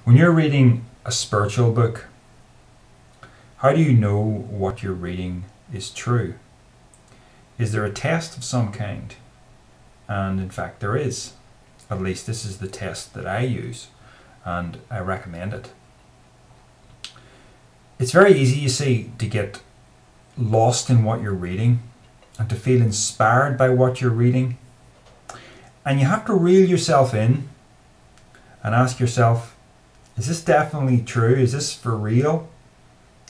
When you're reading a spiritual book, how do you know what you're reading is true? Is there a test of some kind? And in fact there is. At least this is the test that I use, and I recommend it. It's very easy, you see, to get lost in what you're reading and to feel inspired by what you're reading. And you have to reel yourself in and ask yourself, is this definitely true? Is this for real?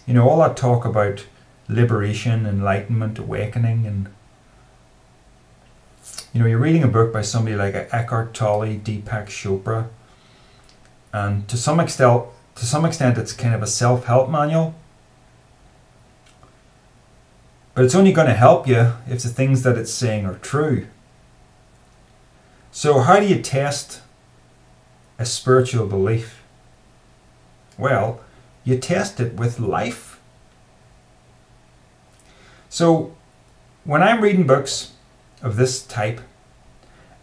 You know, all that talk about liberation, enlightenment, awakening, and you know, you're reading a book by somebody like Eckhart Tolle, Deepak Chopra, and to some extent it's kind of a self-help manual. But it's only going to help you if the things that it's saying are true. So how do you test a spiritual belief? Well, you test it with life. So when I'm reading books of this type,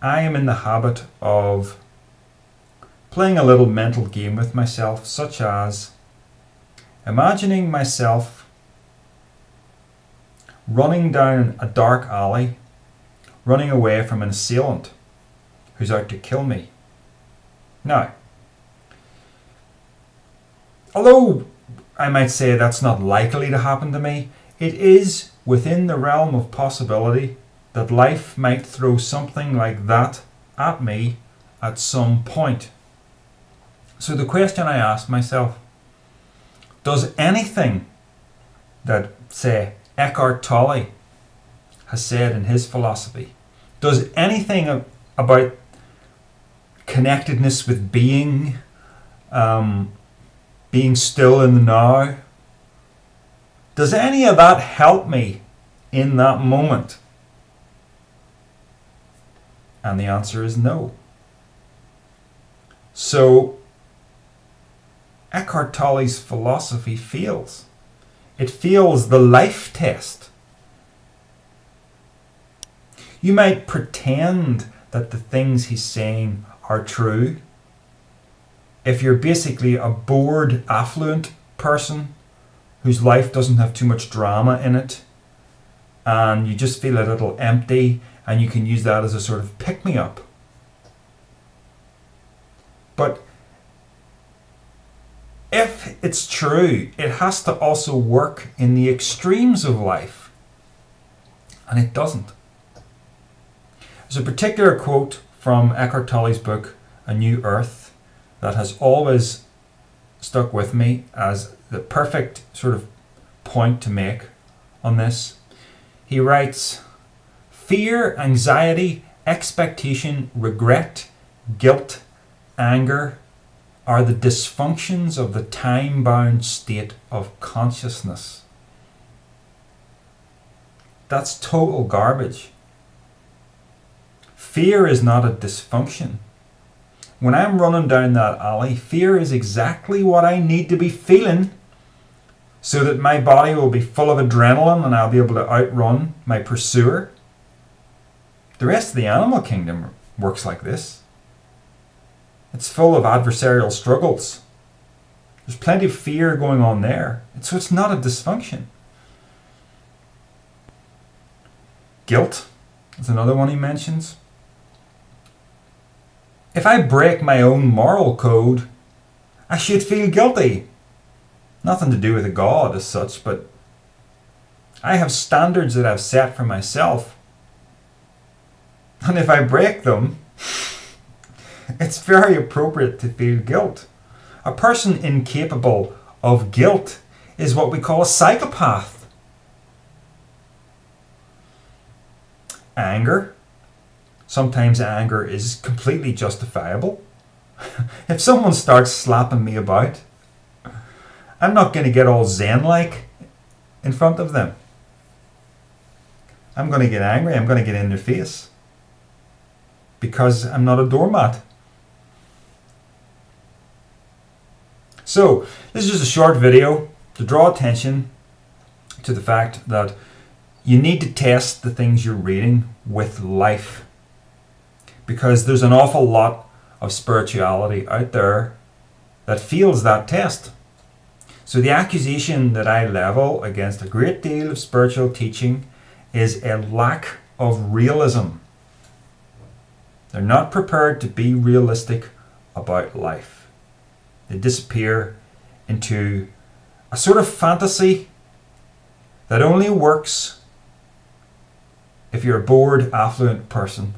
I am in the habit of playing a little mental game with myself, such as imagining myself running down a dark alley, running away from an assailant who's out to kill me. Now, although I might say that's not likely to happen to me, it is within the realm of possibility that life might throw something like that at me at some point. So the question I asked myself, does anything that, say, Eckhart Tolle has said in his philosophy, does anything about connectedness with being, being still in the now, does any of that help me in that moment? And the answer is no. So Eckhart Tolle's philosophy fails. It fails the life test. You might pretend that the things he's saying are true. If you're basically a bored, affluent person whose life doesn't have too much drama in it, and you just feel a little empty, and you can use that as a sort of pick-me-up. But if it's true, it has to also work in the extremes of life. And it doesn't. There's a particular quote from Eckhart Tolle's book, A New Earth, that has always stuck with me as the perfect sort of point to make on this. He writes, "Fear, anxiety, expectation, regret, guilt, anger are the dysfunctions of the time-bound state of consciousness." That's total garbage. Fear is not a dysfunction. When I'm running down that alley, fear is exactly what I need to be feeling so that my body will be full of adrenaline and I'll be able to outrun my pursuer. The rest of the animal kingdom works like this. It's full of adversarial struggles. There's plenty of fear going on there. So it's not a dysfunction. Guilt is another one he mentions. If I break my own moral code, I should feel guilty. Nothing to do with a God as such, but I have standards that I've set for myself. And if I break them, it's very appropriate to feel guilt. A person incapable of guilt is what we call a psychopath. Anger. Sometimes anger is completely justifiable. If someone starts slapping me about, I'm not going to get all zen-like in front of them. I'm going to get angry. I'm going to get in their face. Because I'm not a doormat. So, this is just a short video to draw attention to the fact that you need to test the things you're reading with life. Because there's an awful lot of spirituality out there that fails that test. So the accusation that I level against a great deal of spiritual teaching is a lack of realism. They're not prepared to be realistic about life. They disappear into a sort of fantasy that only works if you're a bored, affluent person.